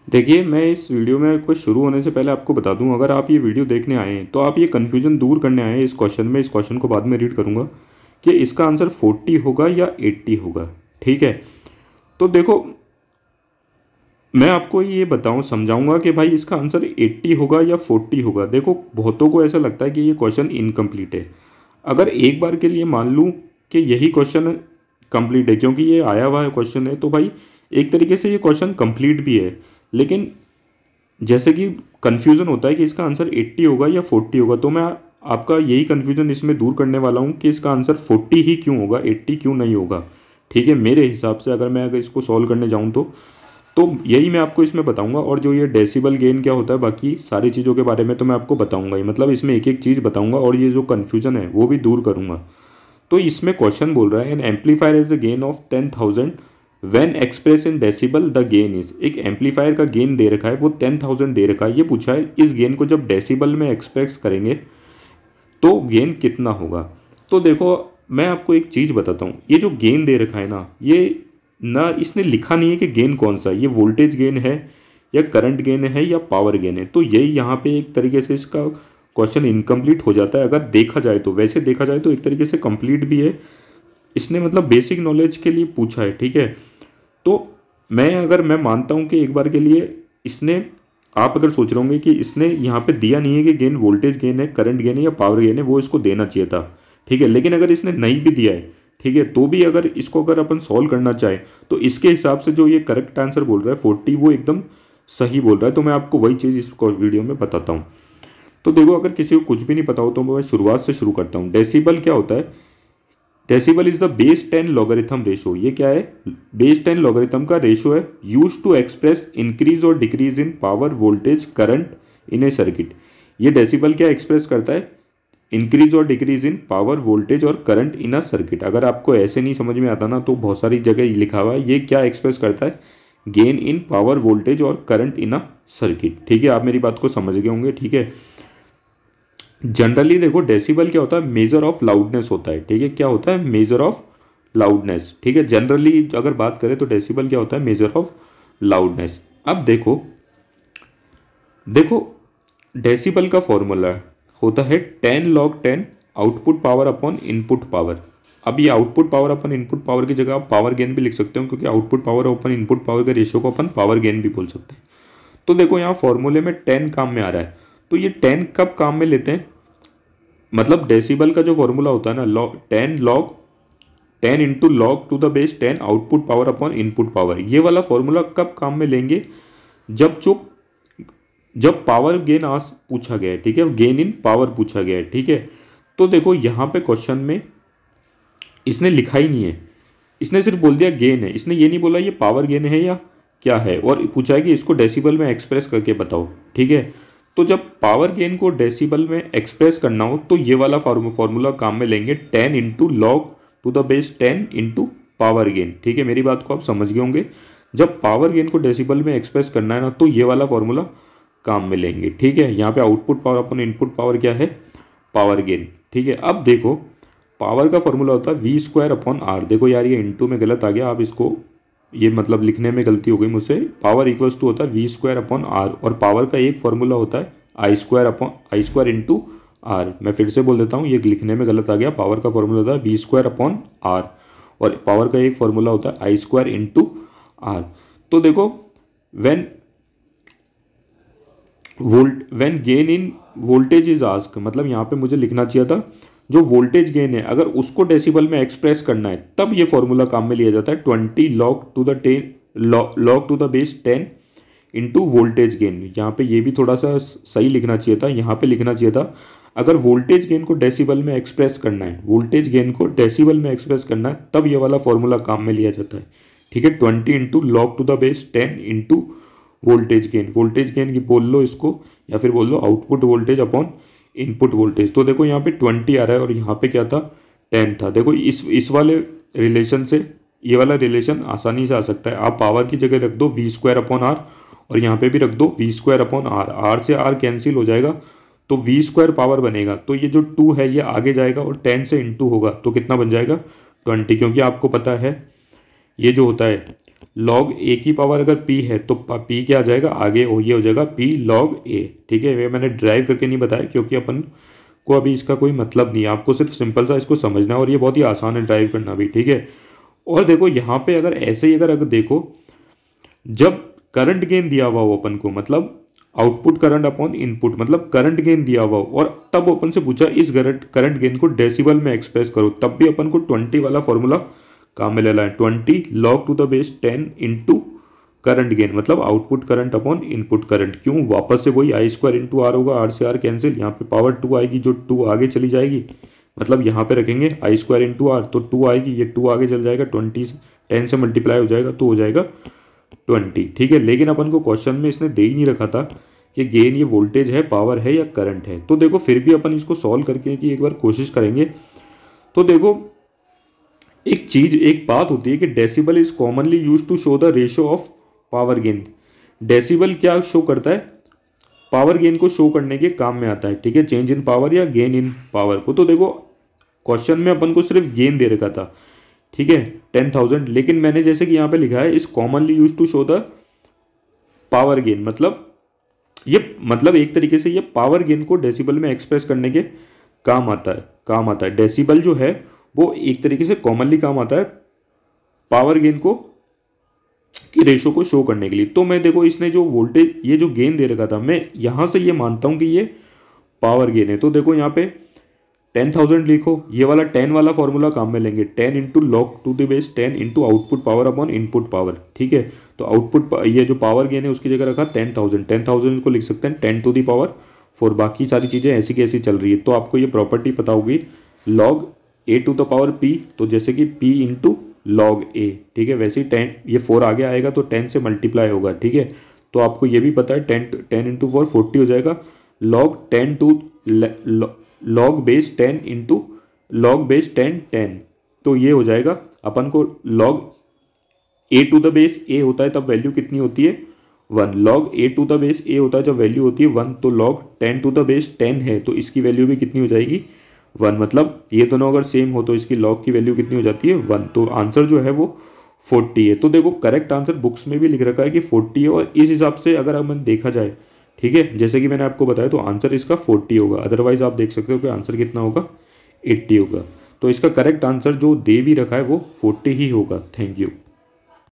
देखिए, मैं इस वीडियो में कुछ शुरू होने से पहले आपको बता दूं, अगर आप ये वीडियो देखने आए हैं तो आप ये कन्फ्यूजन दूर करने आए हैं इस क्वेश्चन में। इस क्वेश्चन को बाद में रीड करूंगा कि इसका आंसर 40 होगा या 80 होगा। ठीक है, तो देखो, मैं आपको ये बताऊं समझाऊंगा कि भाई इसका आंसर 80 होगा या 40 होगा। देखो, बहुतों को ऐसा लगता है कि ये क्वेश्चन इनकम्प्लीट है। अगर एक बार के लिए मान लूं कि यही क्वेश्चन कंप्लीट है, क्योंकि ये आया हुआ है क्वेश्चन है, तो भाई एक तरीके से ये क्वेश्चन कंप्लीट भी है। लेकिन जैसे कि कन्फ्यूज़न होता है कि इसका आंसर 80 होगा या 40 होगा, तो मैं आपका यही कन्फ्यूज़न इसमें दूर करने वाला हूँ कि इसका आंसर 40 ही क्यों होगा, 80 क्यों नहीं होगा। ठीक है, मेरे हिसाब से अगर इसको सॉल्व करने जाऊँ तो यही मैं आपको इसमें बताऊंगा। और जो ये डेसिबल गेन क्या होता है, बाकी सारी चीज़ों के बारे में तो मैं आपको बताऊंगा ही, मतलब इसमें एक एक चीज़ बताऊंगा और ये जो कन्फ्यूजन है वो भी दूर करूंगा। तो इसमें क्वेश्चन बोल रहा है N amplifier is a gain of 10,000 when express in decibel the gain is. एक एम्पलीफायर का गेन दे रखा है, वो 10,000 दे रखा है। ये पूछा है इस गेन को जब डेसिबल में एक्सप्रेस करेंगे तो गेन कितना होगा। तो देखो, मैं आपको एक चीज़ बताता हूँ, ये जो गेन दे रखा है ना, ये ना इसने लिखा नहीं है कि गेन कौन सा, ये वोल्टेज गेन है या करंट गेन है या पावर गेन है। तो यही यहाँ पे एक तरीके से इसका क्वेश्चन इनकम्प्लीट हो जाता है। अगर देखा जाए तो, वैसे देखा जाए तो एक तरीके से कंप्लीट भी है। इसने मतलब बेसिक नॉलेज के लिए पूछा है। ठीक है, तो मैं मानता हूँ कि एक बार के लिए इसने, आप अगर सोच रहे होंगे कि इसने यहाँ पे दिया नहीं है कि गेन वोल्टेज गेन है, करंट गेन है या पावर गेन है, वो इसको देना चाहिए था। ठीक है, लेकिन अगर इसने नहीं भी दिया है, ठीक है, तो भी अगर इसको अगर अपन सॉल्व करना चाहे तो इसके हिसाब से जो ये करेक्ट आंसर बोल रहा है 40, वो एकदम सही बोल रहा है। तो मैं आपको वही चीज़ इस वीडियो में बताता हूँ। तो देखो, अगर किसी को कुछ भी नहीं पता हो तो मैं शुरुआत से शुरू करता हूँ। डेसिबल क्या होता है? Decibel is the base 10 logarithm ratio. ये क्या है? बेस 10 लॉगरिथम का रेशो है, यूज टू एक्सप्रेस इंक्रीज और decrease in power, voltage, current in A circuit. ये डेसिबल क्या एक्सप्रेस करता है? इंक्रीज और डिक्रीज इन पावर, वोल्टेज और करंट इन अ सर्किट। अगर आपको ऐसे नहीं समझ में आता ना, तो बहुत सारी जगह लिखा हुआ है ये क्या एक्सप्रेस करता है, गेन इन पावर, वोल्टेज और करंट इन अ सर्किट। ठीक है, आप मेरी बात को समझ गए होंगे। ठीक है, जनरली देखो, डेसिबल क्या होता है? मेजर ऑफ लाउडनेस होता है। ठीक है, क्या होता है? Measure of loudness. ठीक है, जनरली अगर बात करें तो डेसिबल क्या होता है? Measure of loudness. अब देखो देखो, डेसिबल का फॉर्मूला होता है 10 log 10 output power upon input power. अब ये आउटपुट पावर अपन इनपुट पावर की जगह आप पावर गेन भी लिख सकते हो, क्योंकि आउटपुट पावर अपन इनपुट पावर के रेशियो को अपन पावर गेन भी बोल सकते हैं। तो देखो, यहाँ फॉर्मूले में 10 काम में आ रहा है, तो ये 10 कब काम में लेते हैं? मतलब डेसिबल का जो फॉर्मूला होता है ना, log 10 into log to the base 10 output power upon input power, ये वाला फॉर्मूला कब काम में लेंगे? जब पावर गेन आज पूछा गया है। ठीक है, गेन इन पावर पूछा गया है। ठीक है, तो देखो यहाँ पे क्वेश्चन में इसने लिखा ही नहीं है, इसने सिर्फ बोल दिया गेन है। इसने ये नहीं बोला ये पावर गेन है या क्या है, और पूछा है कि इसको डेसिबल में एक्सप्रेस करके बताओ। ठीक है, तो जब पावर गेन को डेसिबल में एक्सप्रेस करना हो तो ये वाला फॉर्मूला काम में लेंगे, 10 into log to the base 10 into power gain. ठीक है, मेरी बात को आप समझ गए होंगे। जब पावर गेन को डेसिबल में एक्सप्रेस करना है ना, तो ये वाला फॉर्मूला काम में लेंगे। ठीक है, यहाँ पे आउटपुट पावर अपन इनपुट पावर क्या है? Power gain. ठीक है, अब देखो, पावर का फॉर्मूला होता है वी स्क्वायर अपॉन आर। देखो यार, ये इंटू में गलत आ गया, आप इसको, ये मतलब लिखने में गलती हो गई मुझसे। पावर इक्वल्स टू होता है वी स्क्वायर अपॉन आर, और पावर का एक फॉर्मूला होता है आई स्क्वायर इंटू आर। मैं फिर से बोल देता हूँ, ये लिखने में गलत आ गया। पावर का फॉर्मूला होता है वी स्क्वायर अपॉन आर, और पावर का एक फॉर्मूला होता है आई स्क्वायर इंटू आर। तो देखो, when gain in voltage is ask, मतलब यहाँ पे मुझे लिखना चाहिए था जो वोल्टेज गेन है, अगर उसको डेसिबल में एक्सप्रेस करना है तब ये फॉर्मूला काम में लिया जाता है, 20 log to the base 10 into voltage gain. यहाँ पे ये भी थोड़ा सा सही लिखना चाहिए था, यहाँ पे लिखना चाहिए था अगर वोल्टेज गेन को डेसिबल में एक्सप्रेस करना है, वोल्टेज गेन को डेसिबल में एक्सप्रेस करना है, तब ये वाला फॉर्मूला काम में लिया जाता है। ठीक है, 20 into log to the base 10 into voltage gain की बोल लो इसको, या फिर बोल low output voltage upon input voltage. तो देखो यहाँ पे 20 आ रहा है और यहाँ पे क्या था? 10 था। देखो, इस वाले रिलेशन से ये वाला रिलेशन आसानी से आ सकता है। आप पावर की जगह रख दो वी स्क्वायर अपॉन आर, और यहाँ पे भी रख दो V square upon R. R से आर कैंसिल हो जाएगा, तो वी स्क्वायर पावर बनेगा, तो ये जो 2 है ये आगे जाएगा और 10 से इंटू होगा, तो कितना बन जाएगा? 20। क्योंकि आपको पता है ये जो होता है log a की पावर अगर p है तो p क्या आ जाएगा आगे, ये हो जाएगा p log a। ठीक है, ये मैंने ड्राइव करके नहीं बताया क्योंकि अपन को अभी इसका कोई मतलब नहीं है, आपको सिर्फ सिंपल सा इसको समझना है और ये बहुत ही आसान है ड्राइव करना भी। ठीक है, और देखो यहाँ पे अगर ऐसे ही अगर देखो, जब करंट गेन दिया हुआ हो अपन को, मतलब आउटपुट करंट अपॉन इनपुट, मतलब करंट गेन दिया हुआ हो और तब अपन से पूछा इस करंट गेन को डेसिबल में एक्सप्रेस करो, तब भी अपन को 20 वाला फॉर्मूला काम में लेना है। 20 log to the base 10 into current gain, मतलब output current upon input current. क्यों, वापस से वही आई स्क्वायर इंटू आर होगा, आर से आर कैंसिल, यहाँ पे पावर 2 आएगी, जो 2 आगे चली जाएगी, मतलब यहाँ पे रखेंगे आई स्क्वायर इंटू आर तो 2 आएगी, ये 2 आगे चल जाएगा, 10 से मल्टीप्लाई हो जाएगा तो हो जाएगा 20। ठीक है, लेकिन अपन को क्वेश्चन में इसने दे ही नहीं रखा था कि गेन ये वोल्टेज है, पावर है या करंट है। तो देखो फिर भी अपन इसको सॉल्व करके कि एक बार कोशिश करेंगे। तो देखो एक बात होती है कि decibel is commonly used to show the ratio of power gain. Decibel क्या शो करता है, पावर गेन को शो करने के काम में आता है। ठीक है, चेंज इन पावर या गेन इन पावर को। तो देखो क्वेश्चन में अपन को सिर्फ गेन दे रखा था, ठीक है 10,000, लेकिन मैंने जैसे कि यहाँ पे लिखा है इस commonly used to show the power gain, मतलब ये मतलब एक तरीके से ये पावर गेन को डेसिबल में एक्सप्रेस करने के काम आता है। डेसिबल जो है वो एक तरीके से कॉमनली काम आता है पावर गेन को की रेशो को शो करने के लिए। तो मैं देखो इसने जो वोल्टेज ये जो गेन दे रखा था, मैं यहां से ये मानता हूं कि ये पावर गेन है। तो देखो यहाँ पे 10,000 लिखो, ये वाला 10 वाला फॉर्मूला काम में लेंगे, 10 into log to the base 10 into output power upon input power. ठीक है, तो आउटपुट ये जो पावर गेन है उसकी जगह रखा 10,000 को लिख सकते हैं 10 टू द पावर 4, बाकी सारी चीज़ें ऐसी की ऐसी चल रही है। तो आपको ये प्रॉपर्टी पता होगी log a to the power p, तो जैसे कि p इंटू लॉग a। ठीक है, वैसे ही 10 ये 4 आगे आएगा तो 10 से मल्टीप्लाई होगा। ठीक है, तो आपको ये भी पता है 10 इंटू 4 40 हो जाएगा, log 10 to log base 10 into log base 10। तो ये हो जाएगा अपन को log a to the base a होता है तब वैल्यू कितनी होती है 1, log a to the base a होता है जब वैल्यू होती है 1, तो लॉग 10 टू द बेस 10 है तो इसकी वैल्यू भी कितनी हो जाएगी 1, मतलब ये दोनों अगर सेम हो तो इसकी लॉग की वैल्यू कितनी हो जाती है 1। तो आंसर जो है वो 40 है। तो देखो करेक्ट आंसर बुक्स में भी लिख रखा है कि 40 है, और इस हिसाब से अगर हमें देखा जाए, ठीक है जैसे कि मैंने आपको बताया, तो आंसर इसका 40 होगा। अदरवाइज आप देख सकते हो कि आंसर कितना होगा 80 होगा। तो इसका करेक्ट आंसर जो दे भी रखा है वो 40 ही होगा। Thank you.